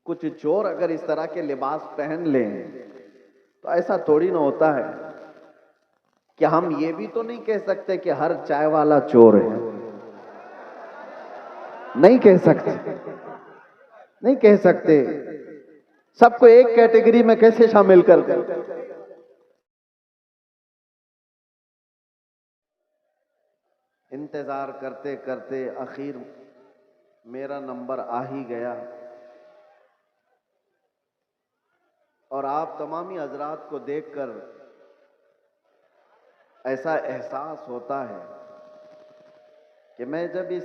کچھ چور اگر اس طرح کے لباس پہن لیں تو ایسا تھوڑی نہ ہوتا ہے کہ ہم یہ بھی تو نہیں کہہ سکتے کہ ہر چائے والا چور ہے. نہیں کہہ سکتے، نہیں کہہ سکتے. سب کو ایک کیٹیگری میں کیسے شامل کر دیں؟ انتظار کرتے کرتے آخر میرا نمبر آ ہی گیا، اور آپ تمامی حضرات کو دیکھ کر ایسا احساس ہوتا ہے کہ میں جب اس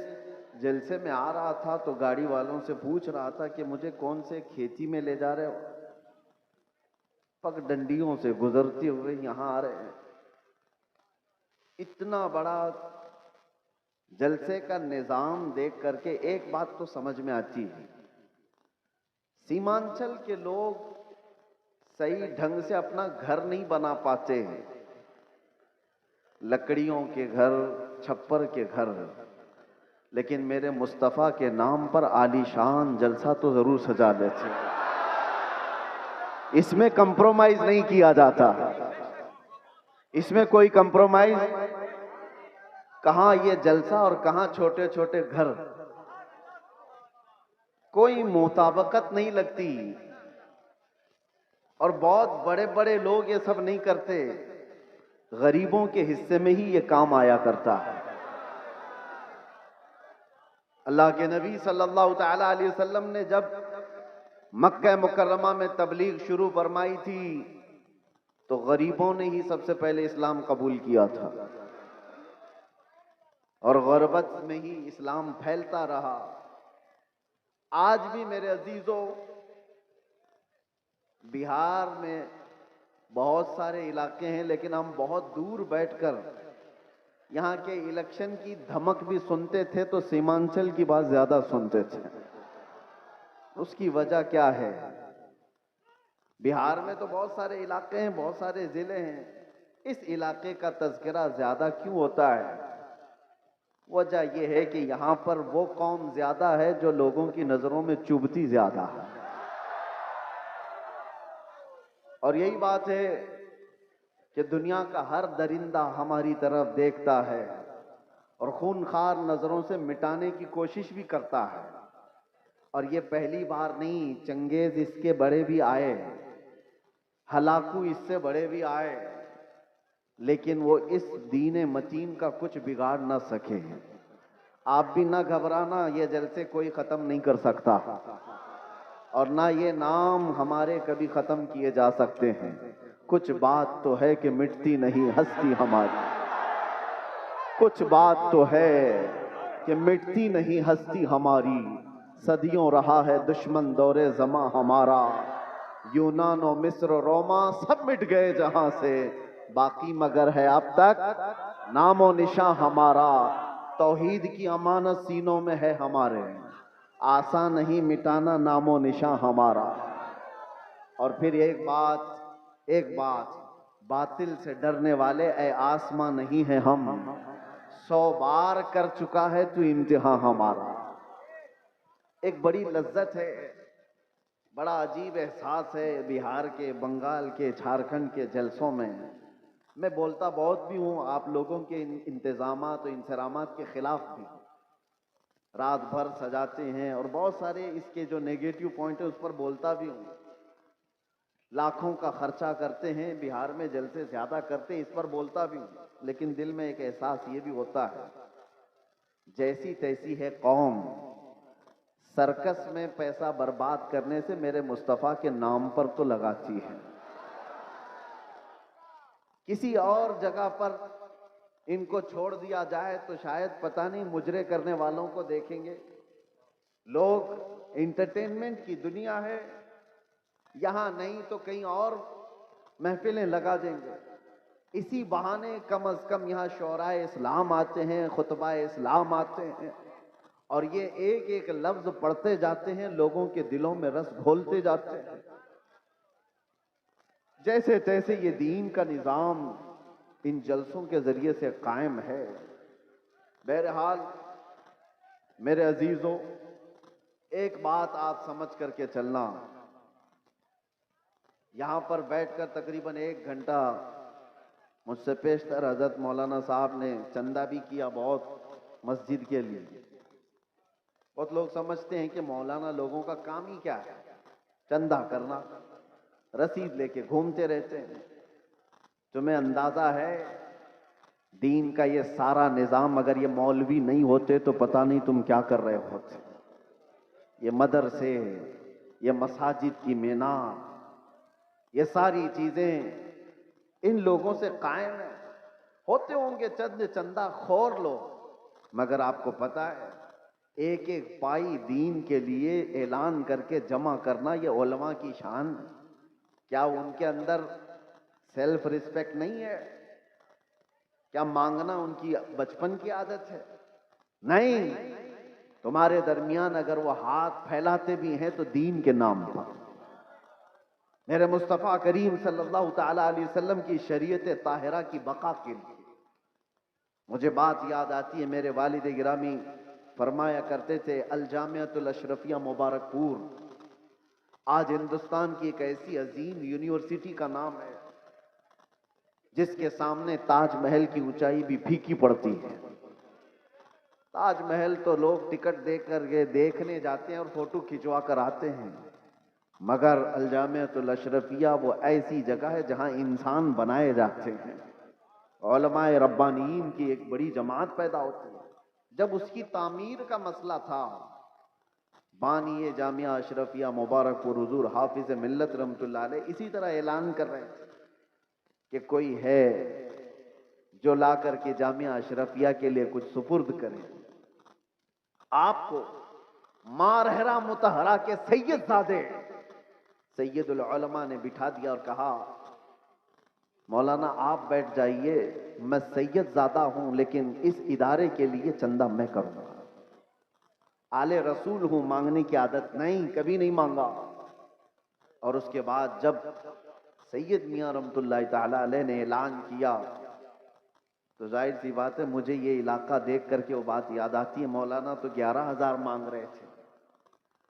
جلسے میں آ رہا تھا تو گاڑی والوں سے پوچھ رہا تھا کہ مجھے کون سے کھیتی میں لے جا رہے ہو؟ پگ ڈنڈیوں سے گزرتے ہوئے یہاں آ رہے ہیں. اتنا بڑا جلسے کا نظام دیکھ کر کے ایک بات تو سمجھ میں آتی ہے، سیمانچل کے لوگ صحیح ڈھنگ سے اپنا گھر نہیں بنا پاتے ہیں. لکڑیوں کے گھر، چھپر کے گھر، لیکن میرے مصطفیٰ کے نام پر عالی شان جلسہ تو ضرور سجا لیتے ہیں. اس میں کمپرومائز نہیں کیا جاتا، اس میں کوئی کمپرومائز، کہاں یہ جلسہ اور کہاں چھوٹے چھوٹے گھر، کوئی مطابقت نہیں لگتی. اور بہت بڑے بڑے لوگ یہ سب نہیں کرتے، غریبوں کے حصے میں ہی یہ کام آیا کرتا ہے. اللہ کے نبی صلی اللہ تعالی علیہ وسلم نے جب مکہ مکرمہ میں تبلیغ شروع فرمائی تھی تو غریبوں نے ہی سب سے پہلے اسلام قبول کیا تھا، اور غربت میں ہی اسلام پھیلتا رہا. آج بھی میرے عزیزوں، بہار میں بہت سارے علاقے ہیں، لیکن ہم بہت دور بیٹھ کر یہاں کے الیکشن کی دھمک بھی سنتے تھے تو سیمانچل کی بات زیادہ سنتے تھے. اس کی وجہ کیا ہے؟ بہار میں تو بہت سارے علاقے ہیں، بہت سارے ضلع ہیں، اس علاقے کا تذکرہ زیادہ کیوں ہوتا ہے؟ وجہ یہ ہے کہ یہاں پر وہ قوم زیادہ ہے جو لوگوں کی نظروں میں چبھتی زیادہ ہے. اور یہی بات ہے کہ دنیا کا ہر درندہ ہماری طرف دیکھتا ہے اور خونخوار نظروں سے مٹانے کی کوشش بھی کرتا ہے. اور یہ پہلی بار نہیں، چنگیز اس کے بڑے بھی آئے، ہلاکو اس سے بڑے بھی آئے، لیکن وہ اس دین متین کا کچھ بگاڑ نہ سکے. آپ بھی نہ گھبرانا، یہ جلسے کوئی ختم نہیں کر سکتا، اور نہ یہ نام ہمارے کبھی ختم کیے جا سکتے ہیں. کچھ بات تو ہے کہ مٹتی نہیں ہستی ہماری، کچھ بات تو ہے کہ مٹتی نہیں ہستی ہماری. صدیوں رہا ہے دشمن دور زماں ہمارا، یونان و مصر و روما سب مٹ گئے جہاں سے، باقی مگر ہے اب تک نام و نشاں ہمارا. توحید کی امانت سینوں میں ہے ہمارے، آسان نہیں مٹانا نام و نشاں ہمارا. اور پھر ایک بات، باطل سے ڈرنے والے اے آسماں نہیں ہے ہم، 100 بار کر چکا ہے تو امتحان ہمارا. ایک بڑی لذت ہے، بڑا عجیب احساس ہے بہار کے، بنگال کے، جھارکھنڈ کے جلسوں میں. میں بولتا بہت بھی ہوں، آپ لوگوں کے انتظامات و انصرامات کے خلاف بھی، رات بھر سجاتے ہیں اور بہت سارے اس کے جو نیگیٹو پوائنٹ ہے اس پر بولتا بھی ہوں. لاکھوں کا خرچہ کرتے ہیں بہار میں، جلسے زیادہ کرتے ہیں، اس پر بولتا بھی ہوں. لیکن دل میں ایک احساس یہ بھی ہوتا ہے، جیسی تیسی ہے قوم، سرکس میں پیسہ برباد کرنے سے میرے مصطفیٰ کے نام پر تو لگاتی ہے. کسی اور جگہ پر ان کو چھوڑ دیا جائے تو شاید پتہ نہیں مجرے کرنے والوں کو دیکھیں گے. لوگ انٹرٹینمنٹ کی دنیا ہے، یہاں نہیں تو کہیں اور محفلیں لگا دیں گے. اسی بہانے کم از کم یہاں شعراء اسلام آتے ہیں، خطبہ اسلام آتے ہیں، اور یہ ایک ایک لفظ پڑھتے جاتے ہیں، لوگوں کے دلوں میں رس گھولتے جاتے ہیں. جیسے تیسے یہ دین کا نظام ان جلسوں کے ذریعے سے قائم ہے. بہرحال میرے عزیزوں، ایک بات آپ سمجھ کر کے چلنا، یہاں پر بیٹھ کر تقریباً 1 گھنٹہ مجھ سے پیشتر حضرت مولانا صاحب نے چندہ بھی کیا بہت مسجد کے لیے۔ بہت لوگ سمجھتے ہیں کہ مولانا لوگوں کا کام ہی کیا ہے، چندہ کرنا، رسید لے کے گھومتے رہتے ہیں۔ تمہیں اندازہ ہے دین کا یہ سارا نظام اگر یہ مولوی نہیں ہوتے تو پتہ نہیں تم کیا کر رہے ہوتے۔ یہ مدرسے، یہ مساجد کی مینار، یہ ساری چیزیں ان لوگوں سے قائم ہیں۔ ہوتے ہوں گے چند چندہ خور لوگ، مگر آپ کو پتہ ہے ایک ایک پائی دین کے لیے اعلان کر کے جمع کرنا یہ علماء کی شان ہے۔ کیا ان کے اندر سیلف ریسپیکٹ نہیں ہے؟ کیا مانگنا ان کی بچپن کی عادت ہے؟ نہیں، تمہارے درمیان اگر وہ ہاتھ پھیلاتے بھی ہیں تو دین کے نام پر۔ میرے مصطفیٰ کریم صلی اللہ تعالی علیہ وسلم کی شریعت طاہرہ کی بقا کے لیے مجھے بات یاد آتی ہے، میرے والد گرامی فرمایا کرتے تھے الجامعۃ الاشرفیہ مبارک پور آج ہندوستان کی ایک ایسی عظیم یونیورسٹی کا نام ہے جس کے سامنے تاج محل کی اونچائی بھی پھیکی پڑتی ہے۔ تاج محل تو لوگ ٹکٹ دے کر کے دیکھنے جاتے ہیں اور فوٹو کھنچوا کر آتے ہیں، مگر الجامعۃ الاشرفیہ وہ ایسی جگہ ہے جہاں انسان بنائے جاتے ہیں، علماء ربانیین کی ایک بڑی جماعت پیدا ہوتی ہے۔ جب اس کی تعمیر کا مسئلہ تھا، بانی جامعہ اشرفیہ مبارک پور حضور حافظ ملت رحمۃ اللہ علیہ اسی طرح اعلان کر رہے ہیں کہ کوئی ہے جو لا کر کے جامعہ اشرفیہ کے لیے کچھ سپرد کرے۔ آپ کو مارہرہ متحرہ کے سید زادے سید العلماء نے بٹھا دیا اور کہا مولانا آپ بیٹھ جائیے، میں سید زادہ ہوں لیکن اس ادارے کے لیے چندہ میں کروں گا۔ آل رسول ہوں، مانگنے کی عادت نہیں، کبھی نہیں مانگا۔ اور اس کے بعد جب سید میاں رحمت اللہ تعالی علیہ نے اعلان کیا تو ظاہر سی بات ہے مجھے یہ علاقہ دیکھ کر کے وہ بات یاد آتی ہے، مولانا تو 11,000 مانگ رہے تھے،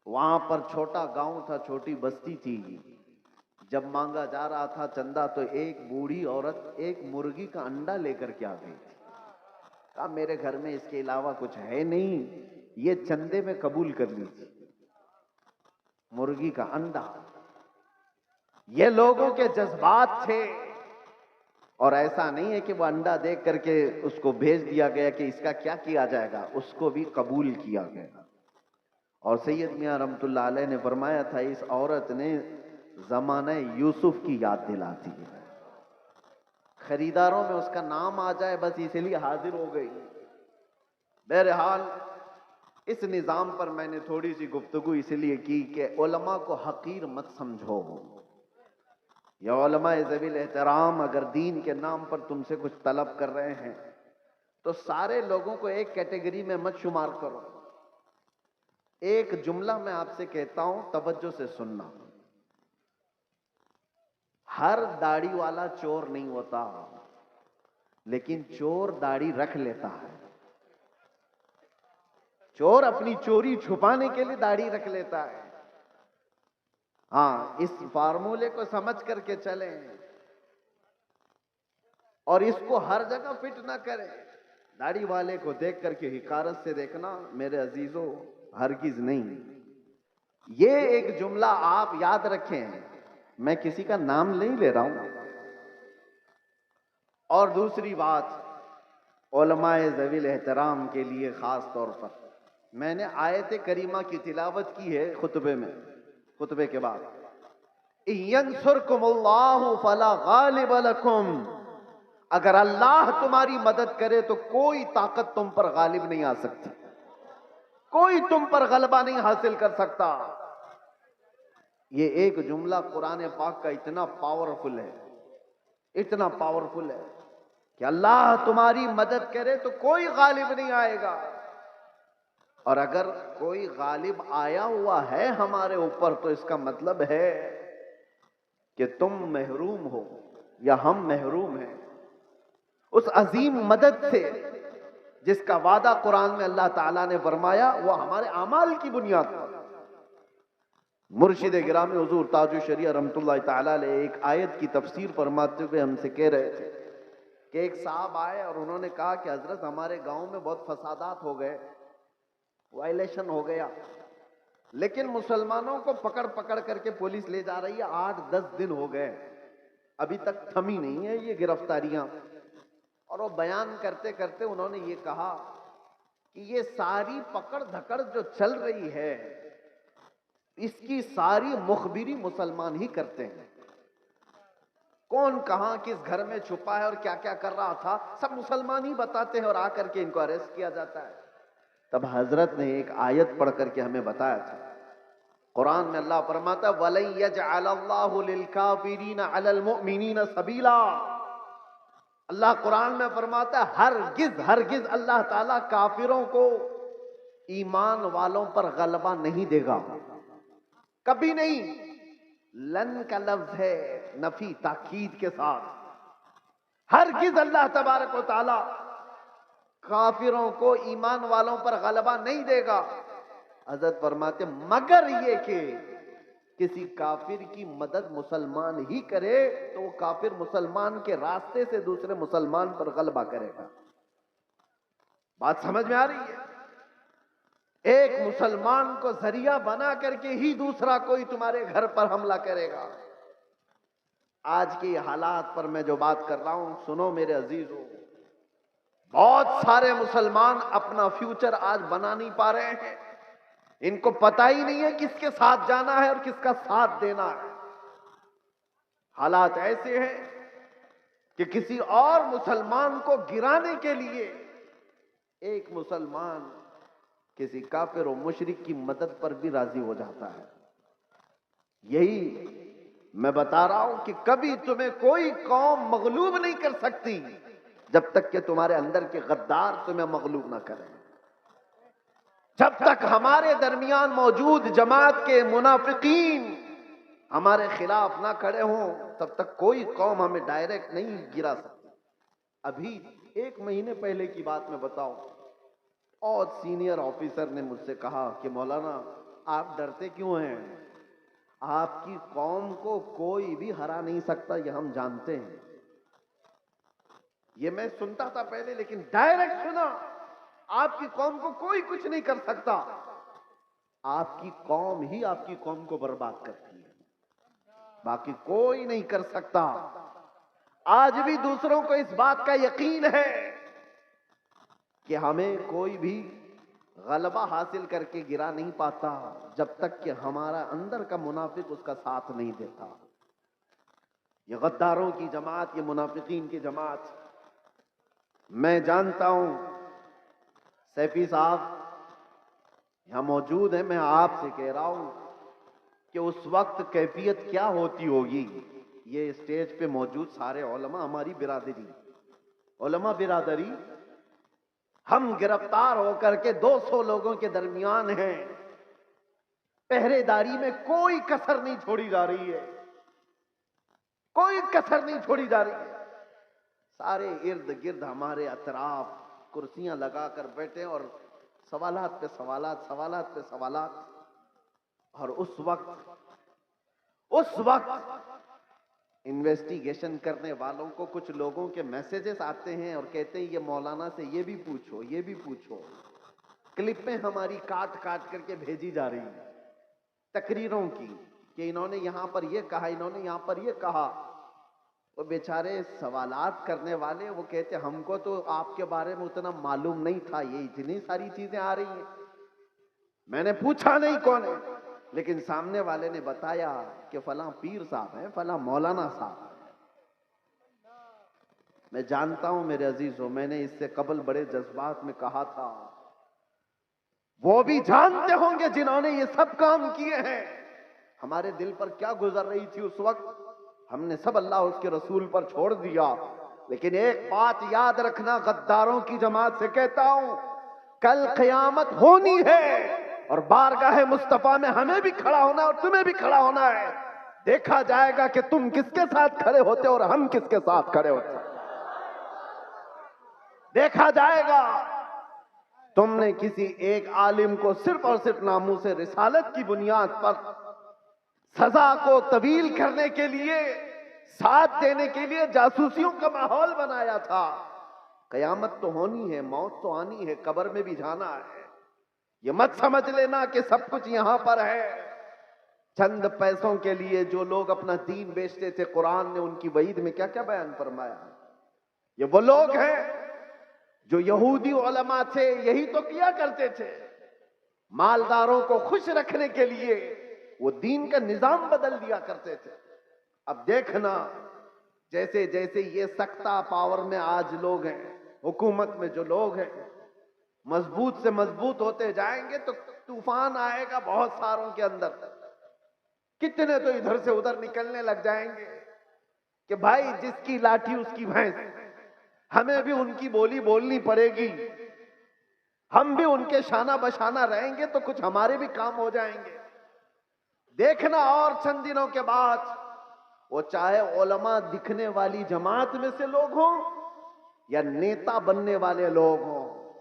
وہاں پر چھوٹا گاؤں تھا، چھوٹی بستی تھی، جب مانگا جا رہا تھا چندہ تو ایک بوڑھی عورت ایک مرغی کا انڈا لے کر کے آ گئی تھی۔ کہا میرے گھر میں اس کے علاوہ کچھ ہے نہیں، یہ چندے میں قبول کر لیجیے۔ مرغی کا انڈا، یہ لوگوں کے جذبات تھے، اور ایسا نہیں ہے کہ وہ انڈا دیکھ کر کے اس کو بھیج دیا گیا کہ اس کا کیا کیا جائے گا، اس کو بھی قبول کیا گیا۔ اور سید میاں رحمت اللہ علیہ نے فرمایا تھا اس عورت نے زمانہ یوسف کی یاد دلاتی ہے، خریداروں میں اس کا نام آ جائے بس اسی لیے حاضر ہو گئی۔ بہرحال اس نظام پر میں نے تھوڑی سی گفتگو اس لیے کی کہ علماء کو حقیر مت سمجھو، یا علماء ذوی الاحترام اگر دین کے نام پر تم سے کچھ طلب کر رہے ہیں تو سارے لوگوں کو ایک کیٹیگری میں مت شمار کرو۔ ایک جملہ میں آپ سے کہتا ہوں، توجہ سے سننا، ہر داڑھی والا چور نہیں ہوتا، لیکن چور داڑھی رکھ لیتا ہے۔ چور اپنی چوری چھپانے کے لیے داڑھی رکھ لیتا ہے۔ ہاں، اس فارمولے کو سمجھ کر کے چلیں اور اس کو ہر جگہ فٹ نہ کریں۔ داڑھی والے کو دیکھ کر کے حقارت سے دیکھنا میرے عزیزوں ہرگز نہیں۔ یہ ایک جملہ آپ یاد رکھیں، میں کسی کا نام نہیں لے رہا ہوں۔ اور دوسری بات، علماء ذوی الاحترام کے لیے خاص طور پر میں نے آیت کریمہ کی تلاوت کی ہے خطبے کے بعد، يَنْصُرْكُمُ اللَّهُ فَلَا غَالِبَ لَكُمْ، اگر اللہ تمہاری مدد کرے تو کوئی طاقت تم پر غالب نہیں آ سکتی، کوئی تم پر غلبہ نہیں حاصل کر سکتا۔ یہ ایک جملہ قرآن پاک کا اتنا پاورفل ہے، اتنا پاورفل ہے کہ اللہ تمہاری مدد کرے تو کوئی غالب نہیں آئے گا، اور اگر کوئی غالب آیا ہوا ہے ہمارے اوپر تو اس کا مطلب ہے کہ تم محروم ہو یا ہم محروم ہیں اس عظیم مدد سے جس کا وعدہ قرآن میں اللہ تعالیٰ نے فرمایا وہ ہمارے اعمال کی بنیاد پر۔ مرشد گرامی حضور تاج الشریعہ رحمۃ اللہ تعالیٰ علیہ ایک آیت کی تفسیر فرماتے ہوئے ہم سے کہہ رہے تھے کہ ایک صاحب آئے اور انہوں نے کہا کہ حضرت ہمارے گاؤں میں بہت فسادات ہو گئے، وائلیشن ہو گیا، لیکن مسلمانوں کو پکڑ پکڑ کر کے پولیس لے جا رہی ہے، 8-10 دن ہو گئے، ابھی تک تھمی نہیں ہے یہ گرفتاریاں۔ اور وہ بیان کرتے کرتے انہوں نے یہ کہا کہ یہ ساری پکڑ دھکڑ جو چل رہی ہے اس کی ساری مخبری مسلمان ہی کرتے ہیں، کون کہاں کس گھر میں چھپا ہے اور کیا کیا کر رہا تھا سب مسلمان ہی بتاتے ہیں، اور آ کر کے ان کو اریسٹ کیا جاتا ہے۔ تب حضرت نے ایک آیت پڑھ کر کے ہمیں بتایا تھا، قرآن میں اللہ فرماتا ہے وَلَن يَجْعَلَ اللَّهُ لِلْكَافِرِينَ عَلَى الْمُؤْمِنِينَ سَبِيلًا۔ اللہ قرآن میں فرماتا ہے ہرگز اللہ تعالیٰ کافروں کو ایمان والوں پر غلبہ نہیں دے گا، کبھی نہیں۔ لن کا لفظ ہے نفی تاکید کے ساتھ، ہرگز اللہ تبارک و تعالی کافروں کو ایمان والوں پر غلبہ نہیں دے گا۔ حضرت فرماتے مگر یہ کہ کسی کافر کی مدد مسلمان ہی کرے تو وہ کافر مسلمان کے راستے سے دوسرے مسلمان پر غلبہ کرے گا۔ بات سمجھ میں آ رہی ہے؟ ایک مسلمان کو ذریعہ بنا کر کے ہی دوسرا کوئی تمہارے گھر پر حملہ کرے گا۔ آج کی حالات پر میں جو بات کر رہا ہوں سنو میرے عزیزو، بہت سارے مسلمان اپنا فیوچر آج بنا نہیں پا رہے ہیں، ان کو پتہ ہی نہیں ہے کس کے ساتھ جانا ہے اور کس کا ساتھ دینا ہے۔ حالات ایسے ہیں کہ کسی اور مسلمان کو گرانے کے لیے ایک مسلمان کسی کافر و مشرک کی مدد پر بھی راضی ہو جاتا ہے۔ یہی میں بتا رہا ہوں کہ کبھی تمہیں کوئی قوم مغلوب نہیں کر سکتی جب تک کہ تمہارے اندر کے غدار تمہیں مغلوب نہ کریں۔ جب تک ہمارے درمیان موجود جماعت کے منافقین ہمارے خلاف نہ کھڑے ہوں تب تک کوئی قوم ہمیں ڈائریکٹ نہیں گرا سکتی۔ ابھی 1 مہینے پہلے کی بات میں بتاؤں، اور سینئر آفیسر نے مجھ سے کہا کہ مولانا آپ ڈرتے کیوں ہیں؟ آپ کی قوم کو کوئی بھی ہرا نہیں سکتا، یہ ہم جانتے ہیں۔ یہ میں سنتا تھا پہلے، لیکن ڈائریکٹ سنا آپ کی قوم کو کوئی کچھ نہیں کر سکتا، آپ کی قوم ہی آپ کی قوم کو برباد کرتی ہے، باقی کوئی نہیں کر سکتا۔ آج بھی دوسروں کو اس بات کا یقین ہے کہ ہمیں کوئی بھی غلبہ حاصل کر کے گرا نہیں پاتا جب تک کہ ہمارا اندر کا منافق اس کا ساتھ نہیں دیتا۔ یہ غداروں کی جماعت، یہ منافقین کی جماعت، میں جانتا ہوں سیفی صاحب یہاں موجود ہیں، میں آپ سے کہہ رہا ہوں کہ اس وقت کیفیت کیا ہوتی ہوگی۔ یہ اسٹیج پہ موجود سارے علماء، ہماری برادری، علماء برادری، ہم گرفتار ہو کر کے 200 لوگوں کے درمیان ہیں، پہرے داری میں کوئی کسر نہیں چھوڑی جا رہی ہے، کوئی کسر نہیں چھوڑی جا رہی ہے۔ سارے ارد گرد ہمارے اطراف کرسیاں لگا کر بیٹھے اور سوالات پہ سوالات، سوالات پہ سوالات۔ اور اس وقت انویسٹیگیشن کرنے والوں کو کچھ لوگوں کے میسیجز آتے ہیں اور کہتے ہیں یہ مولانا سے یہ بھی پوچھو، یہ بھی پوچھو۔ کلپیں ہماری کاٹ کاٹ کر کے بھیجی جا رہی ہیں تقریروں کی کہ انہوں نے یہاں پر یہ کہا، انہوں نے یہاں پر یہ کہا۔ وہ بیچارے سوالات کرنے والے وہ کہتے ہم کو تو آپ کے بارے میں اتنا معلوم نہیں تھا، یہ اتنی ساری چیزیں آ رہی ہیں، میں نے پوچھا نہیں کون ہے، لیکن سامنے والے نے بتایا کہ فلاں پیر صاحب ہیں، فلاں مولانا صاحب ہیں۔ میں جانتا ہوں میرے عزیزوں، میں نے اس سے قبل بڑے جذبات میں کہا تھا، وہ بھی جانتے ہوں گے جنہوں نے یہ سب کام کیے ہیں ہمارے دل پر کیا گزر رہی تھی اس وقت۔ ہم نے سب اللہ اس کے رسول پر چھوڑ دیا، لیکن ایک بات یاد رکھنا، غداروں کی جماعت سے کہتا ہوں، کل قیامت ہونی ہے اور بارگاہ مصطفیٰ میں ہمیں بھی کھڑا ہونا ہے اور تمہیں بھی کھڑا ہونا ہے۔ دیکھا جائے گا کہ تم کس کے ساتھ کھڑے ہوتے اور ہم کس کے ساتھ کھڑے ہوتے۔ دیکھا جائے گا تم نے کسی ایک عالم کو صرف اور صرف ناموس رسالت کی بنیاد پر سزا کو طویل کرنے کے لیے، ساتھ دینے کے لیے جاسوسیوں کا ماحول بنایا تھا۔ قیامت تو ہونی ہے، موت تو آنی ہے، قبر میں بھی جانا ہے۔ یہ مت سمجھ لینا کہ سب کچھ یہاں پر ہے۔ چند پیسوں کے لیے جو لوگ اپنا دین بیچتے تھے، قرآن نے ان کی وعید میں کیا کیا بیان فرمایا۔ یہ وہ لوگ ہیں جو یہودی علماء تھے، یہی تو کیا کرتے تھے، مالداروں کو خوش رکھنے کے لیے وہ دین کا نظام بدل دیا کرتے تھے۔ اب دیکھنا جیسے جیسے یہ سکتا پاور میں آج لوگ ہیں، حکومت میں جو لوگ ہیں، مضبوط سے مضبوط ہوتے جائیں گے تو طوفان آئے گا بہت ساروں کے اندر۔ کتنے تو ادھر سے ادھر نکلنے لگ جائیں گے کہ بھائی جس کی لاٹھی اس کی بھینس، ہمیں بھی ان کی بولی بولنی پڑے گی، ہم بھی ان کے شانہ بشانہ رہیں گے تو کچھ ہمارے بھی کام ہو جائیں گے۔ دیکھنا اور چند دنوں کے بعد وہ چاہے علماء دکھنے والی جماعت میں سے لوگ ہوں یا نیتا بننے والے لوگ ہوں،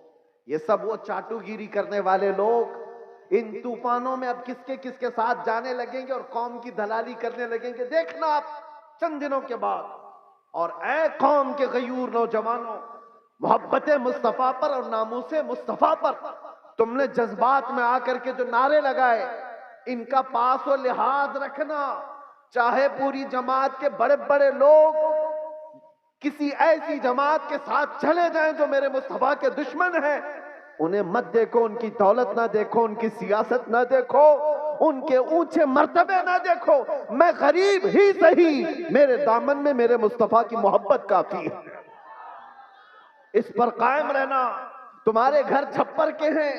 یہ سب وہ چاٹو گیری کرنے والے لوگ ان طوفانوں میں اب کس کے ساتھ جانے لگیں گے اور قوم کی دلالی کرنے لگیں گے۔ دیکھنا آپ چند دنوں کے بعد۔ اور اے قوم کے غیور نوجوانوں، محبت مصطفیٰ پر اور ناموس مصطفیٰ پر تم نے جذبات میں آ کر کے جو نعرے لگائے، ان کا پاس و لحاظ رکھنا۔ چاہے پوری جماعت کے بڑے بڑے لوگ کسی ایسی جماعت کے ساتھ چلے جائیں جو میرے مصطفیٰ کے دشمن ہیں، انہیں مت دیکھو، ان کی دولت نہ دیکھو، ان کی سیاست نہ دیکھو، ان کے اونچے مرتبے نہ دیکھو، میں غریب ہی صحیح، میرے دامن میں میرے مصطفیٰ کی محبت کافی ہے۔ اس پر قائم رہنا۔ تمہارے گھر چھپر کے ہیں،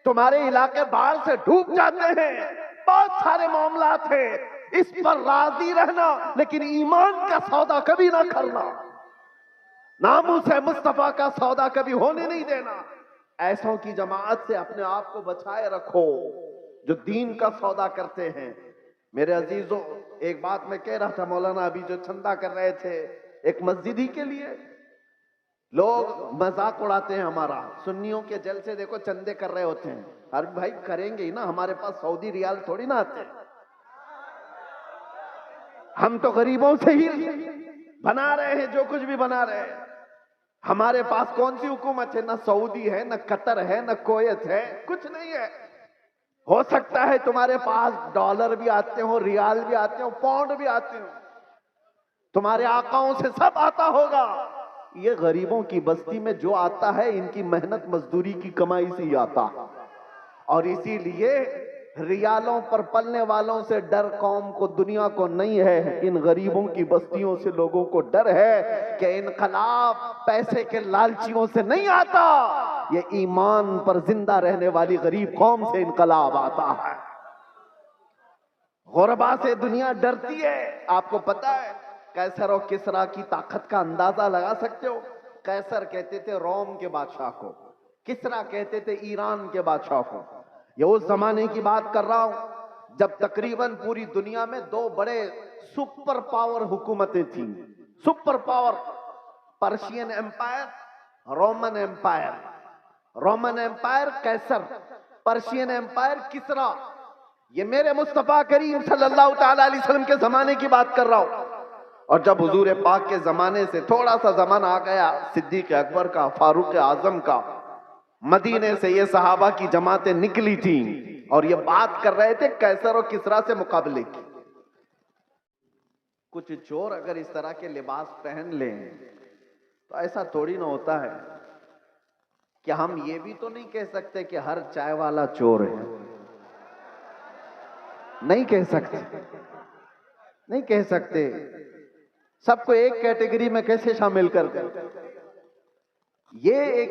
تمہارے علاقے باڑ سے ڈوب جاتے ہیں، بہت سارے معاملات ہیں، اس پر راضی رہنا، لیکن ایمان کا سودا کبھی نہ کرنا، ناموس مصطفیٰ کا سودا کبھی ہونے نہیں دینا۔ ایسوں کی جماعت سے اپنے آپ کو بچائے رکھو جو دین کا سودا کرتے ہیں۔ میرے عزیزوں، ایک بات میں کہہ رہا تھا، مولانا ابھی جو چندہ کر رہے تھے ایک مسجد ہی کے لیے، لوگ مذاق اڑاتے ہیں ہمارا، سنیوں کے جلسے دیکھو چندے کر رہے ہوتے ہیں۔ ہر بھائی کریں گے ہی نا، ہمارے پاس سعودی ریال تھوڑی نہ آتے، ہم تو غریبوں سے ہی بنا رہے ہیں جو کچھ بھی بنا رہے ہیں۔ ہمارے پاس کون سی حکومت ہے؟ نہ سعودی ہے، نہ قطر ہے، نہ کویت ہے، کچھ نہیں ہے۔ ہو سکتا ہے تمہارے پاس ڈالر بھی آتے ہوں، ریال بھی آتے ہوں، پاؤنڈ بھی آتے ہوں، تمہارے آقاؤں سے سب آتا ہوگا۔ یہ غریبوں کی بستی میں جو آتا ہے ان کی محنت مزدوری کی کمائی سے ہی آتا، اور اسی لیے ریالوں پر پلنے والوں سے ڈر قوم کو، دنیا کو نہیں ہے، ان غریبوں کی بستیوں سے لوگوں کو ڈر ہے کہ انقلاب پیسے کے لالچیوں سے نہیں آتا، یہ ایمان پر زندہ رہنے والی غریب قوم سے انقلاب آتا ہے۔ غربا سے دنیا ڈرتی ہے۔ آپ کو پتا ہے قیصر اور کسریٰ کی طاقت کا اندازہ لگا سکتے ہو؟ قیصر کہتے تھے روم کے بادشاہ کو، کسریٰ کہتے تھے ایران کے بادشاہ کو۔ یہ اس زمانے کی بات کر رہا ہوں جب تقریباً پوری دنیا میں دو بڑے سپر پاور حکومتیں تھیں۔ Super power, Persian empire, Roman empire. Roman empire قیصر، پرشین ایمپائر کسریٰ۔ یہ میرے مصطفیٰ کریم صلی اللہ تعالیٰ علیہ وسلم کے زمانے کی بات کر رہا ہوں۔ اور جب حضور پاک کے زمانے سے تھوڑا سا زمانہ آ گیا، صدیق اکبر کا، فاروق اعظم کا، مدینے سے یہ صحابہ کی جماعتیں نکلی تھیں اور یہ بات کر رہے تھے قیصر اور کسریٰ سے مقابلے کی۔ کچھ چور اگر اس طرح کے لباس پہن لیں تو ایسا تھوڑی نہ ہوتا ہے کہ ہم یہ بھی تو نہیں کہہ سکتے کہ ہر چائے والا چور ہے، نہیں کہہ سکتے، نہیں کہہ سکتے۔ سب کو ایک کیٹیگری میں کیسے شامل کر دیں؟ یہ ایک